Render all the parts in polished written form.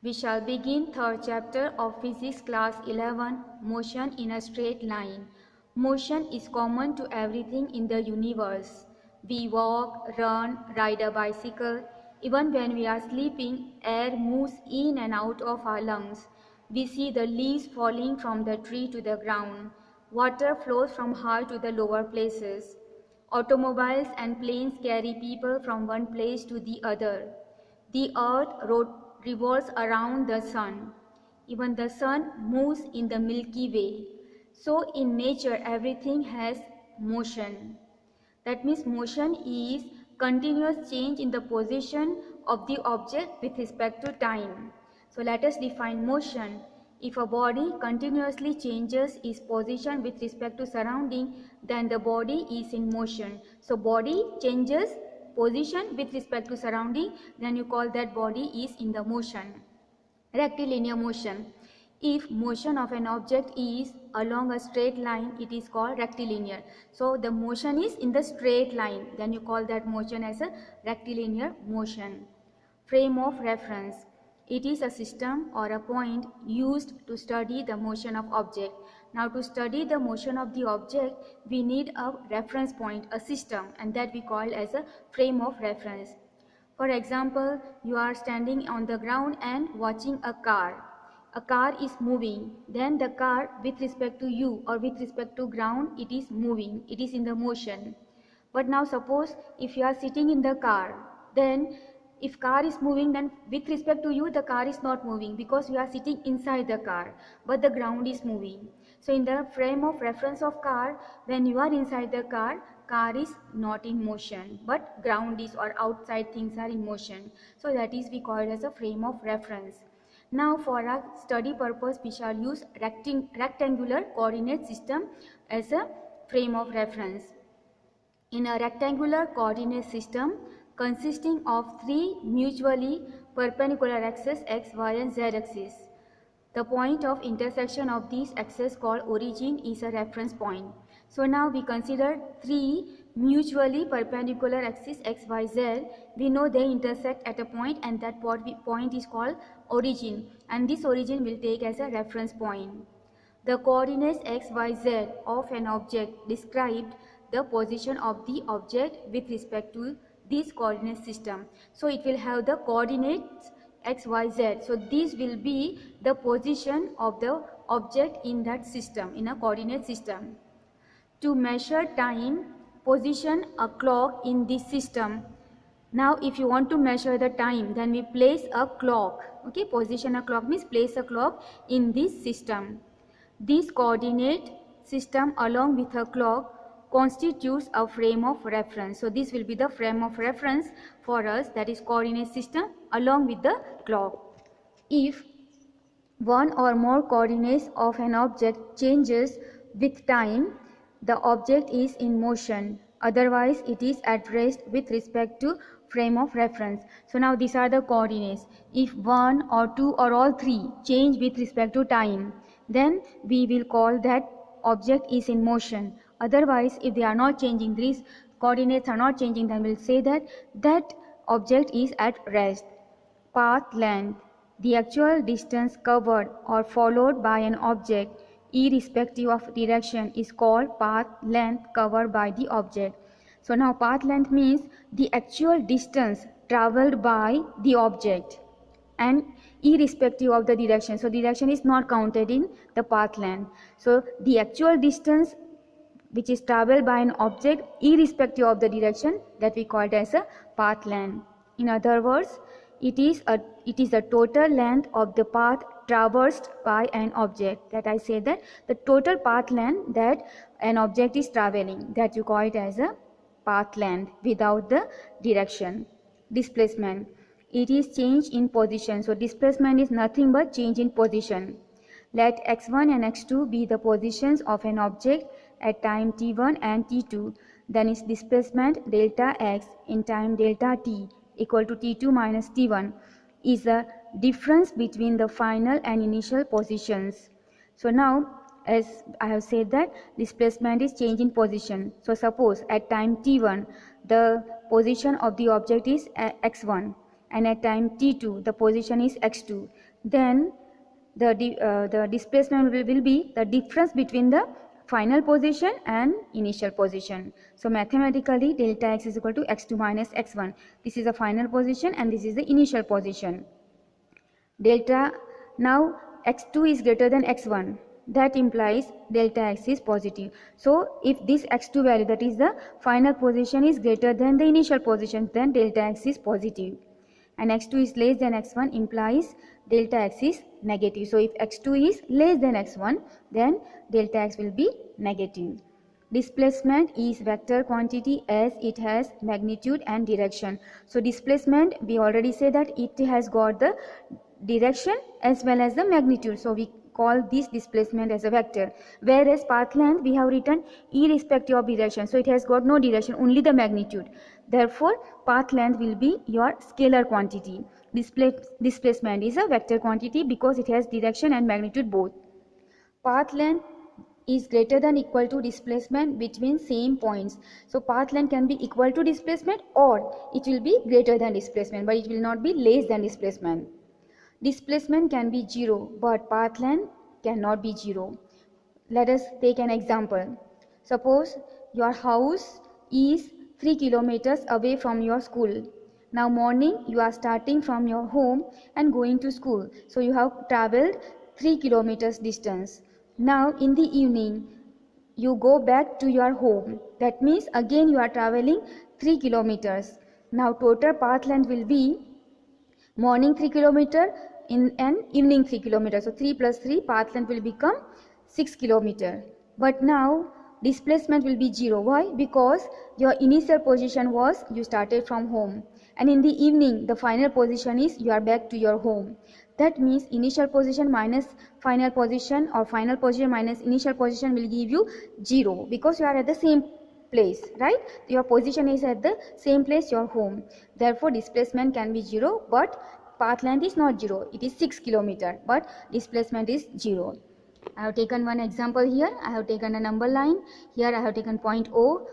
We shall begin third chapter of Physics class 11, Motion in a Straight Line. Motion is common to everything in the universe. We walk, run, ride a bicycle. Even when we are sleeping, air moves in and out of our lungs. We see the leaves falling from the tree to the ground. Water flows from high to the lower places. Automobiles and planes carry people from one place to the other. The earth revolves around the sun. Even the sun moves in the Milky Way. So in nature, everything has motion. That means motion is continuous change in the position of the object with respect to time. So let us define motion. If a body continuously changes its position with respect to surrounding, then the body is in motion. So body changes position with respect to surrounding, then you call that body is in the motion. Rectilinear motion. If motion of an object is along a straight line, it is called rectilinear. So the motion is in the straight line, then you call that motion as a rectilinear motion. Frame of reference. It is a system or a point used to study the motion of object. Now to study the motion of the object, we need a reference point, a system, and that we call as a frame of reference. For example, you are standing on the ground and watching a car. A car is moving. Then the car with respect to you or with respect to ground, it is moving. It is in the motion. But now suppose if you are sitting in the car, then if car is moving, then with respect to you, the car is not moving because you are sitting inside the car, but the ground is moving. So in the frame of reference of car, when you are inside the car is not in motion, but ground is or outside things are in motion. So that is we call it as a frame of reference. Now for our study purpose, we shall use rectangular coordinate system as a frame of reference. In a rectangular coordinate system consisting of three mutually perpendicular axes x, y and z axis, the point of intersection of these axes called origin is a reference point. So now we consider three mutually perpendicular axes x, y, z. We know they intersect at a point and that point is called origin, and this origin will take as a reference point. The coordinates x, y, z of an object described the position of the object with respect to this coordinate system. So it will have the coordinates x, y, z. So this will be the position of the object in that system, in a coordinate system. To measure time, position a clock in this system. Now if you want to measure the time, then we place a clock. Okay, position a clock means place a clock in this system. This coordinate system along with a clock constitutes a frame of reference. So this will be the frame of reference for us, that is coordinate system along with the clock. If one or more coordinates of an object changes with time, the object is in motion. Otherwise, it is at rest with respect to frame of reference. So now these are the coordinates. If one or two or all three change with respect to time, then we will call that object is in motion. Otherwise, if they are not changing, these coordinates are not changing, then we'll say that that object is at rest. Path length. The actual distance covered or followed by an object irrespective of direction is called path length covered by the object. So now path length means the actual distance traveled by the object and irrespective of the direction. So direction is not counted in the path length. So the actual distance which is traveled by an object irrespective of the direction, that we call it as a path length. In other words, it is the total length of the path traversed by an object. That I say that the total path length that an object is traveling, that you call it as a path length without the direction. Displacement. It is change in position. So displacement is nothing but change in position. Let x1 and x2 be the positions of an object at time t1 and t2. Then its displacement delta x in time delta t equal to t2 minus t1 is the difference between the final and initial positions. So now, as I have said that displacement is change in position. So suppose at time t1 the position of the object is x1 and at time t2 the position is x2, then the displacement will be the difference between the final position and initial position. So mathematically delta x is equal to x2 minus x1. This is the final position and this is the initial position. Delta, now x2 is greater than x1, that implies delta x is positive. So if this x2 value, that is the final position, is greater than the initial position, then delta x is positive, and x2 is less than x1 implies delta x is negative. So if x2 is less than x1, then delta x will be negative. Displacement is vector quantity as it has magnitude and direction. So displacement, we already say that it has got the direction as well as the magnitude, so we call this displacement as a vector. Whereas path length, we have written irrespective of direction, so it has got no direction, only the magnitude. Therefore path length will be your scalar quantity. Displacement is a vector quantity because it has direction and magnitude both. Path length is greater than equal to displacement between same points. So path length can be equal to displacement or it will be greater than displacement, but it will not be less than displacement. Displacement can be 0, but path length cannot be 0. Let us take an example. Suppose your house is 3 kilometers away from your school. Now morning you are starting from your home and going to school. So you have traveled 3 kilometers distance. Now in the evening you go back to your home. That means again you are traveling 3 kilometers. Now total path length will be morning 3 kilometer and evening 3 kilometer. So 3 plus 3, path length will become 6 kilometer. But now displacement will be 0. Why? Because your initial position was you started from home, and in the evening the final position is you are back to your home. That means initial position minus final position, or final position minus initial position, will give you 0 because you are at the same place, right? Your position is at the same place, your home. Therefore displacement can be 0, but path length is not 0. It is 6 kilometer, but displacement is 0. I have taken one example here. I have taken a number line. Here I have taken point O,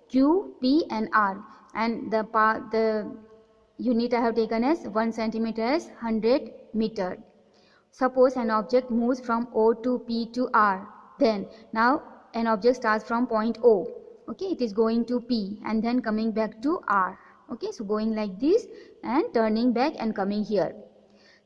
Q, P and R, and the unit I have taken as 1 centimeter as 100 meter. Suppose an object moves from O to P to R. Then now an object starts from point O. Okay, it is going to P and then coming back to R. Okay, so going like this and turning back and coming here.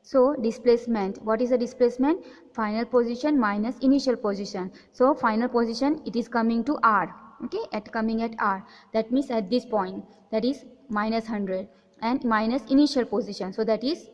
So displacement, what is the displacement? Final position minus initial position. So final position, it is coming to R. Okay, coming at R. That means at this point, that is minus 100, and minus initial position, so that is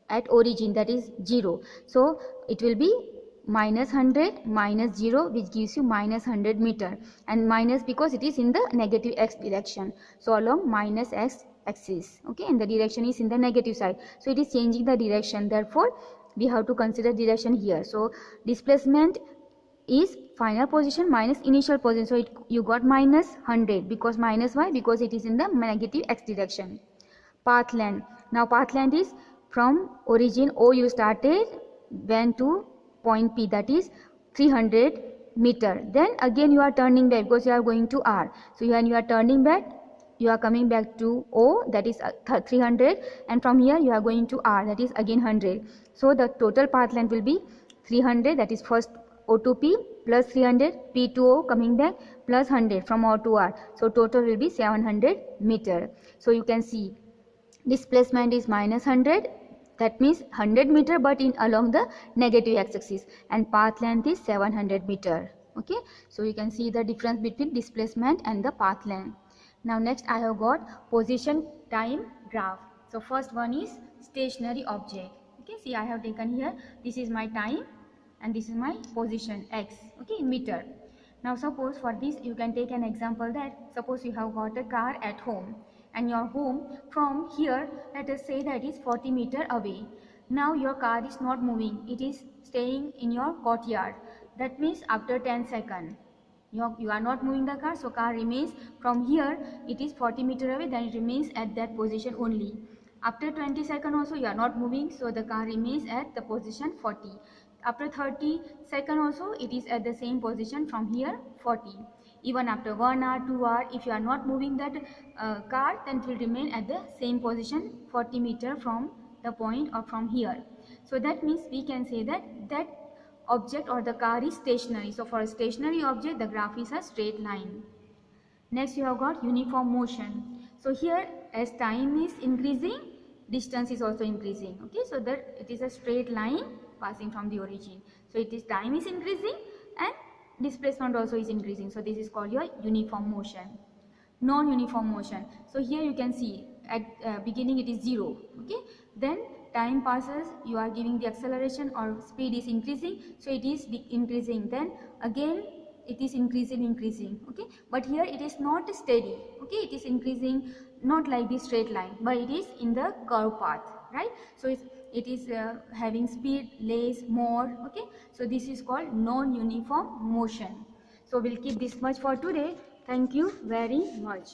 at origin, that is 0. So it will be minus 100 minus 0, which gives you minus 100 meter, and minus because it is in the negative x direction, so along minus x axis. Okay, and the direction is in the negative side, so it is changing the direction. Therefore we have to consider direction here. So displacement is final position minus initial position, so you got minus 100 because minus why? Because it is in the negative x direction. Path length, now path length is from origin O you started, went to point P, that is 300 meter. Then again you are turning back because you are going to R. So when you are turning back, you are coming back to O, that is 300, and from here you are going to R, that is again 100. So the total path length will be 300, that is first O to P plus 300, P to O coming back plus 100 from O to R. So total will be 700 meter. So you can see displacement is minus 100, that means 100 meter but in along the negative x-axis, and path length is 700 meter. Okay, so you can see the difference between displacement and the path length. Now next I have got position time graph. So first one is stationary object. Okay, see I have taken here, this is my time and this is my position x, okay, in meter. Now suppose for this you can take an example that suppose you have got a car at home, and your home from here, let us say that is 40 meter away. Now your car is not moving, it is staying in your courtyard. That means after 10 seconds you are not moving the car, so car remains from here, it is 40 meter away, then it remains at that position only. After 20 seconds also you are not moving, so the car remains at the position 40. After 30 seconds also it is at the same position from here 40. Even after 1 hour, 2 hour, if you are not moving that car, then it will remain at the same position 40 meter from the point or from here. So that means we can say that that object or the car is stationary. So for a stationary object, the graph is a straight line. Next you have got uniform motion. So here as time is increasing, distance is also increasing. Okay, so that it is a straight line passing from the origin. So it is time is increasing and displacement also is increasing. So this is called your uniform motion. Non-uniform motion. So here you can see at beginning it is 0. Okay, then time passes, you are giving the acceleration or speed is increasing, so it is increasing, then again it is increasing. Okay, but here it is not steady. Okay, it is increasing not like the straight line, but it is in the curve path, right? So it is having speed less, more. Okay, so this is called non-uniform motion. So we'll keep this much for today. Thank you very much.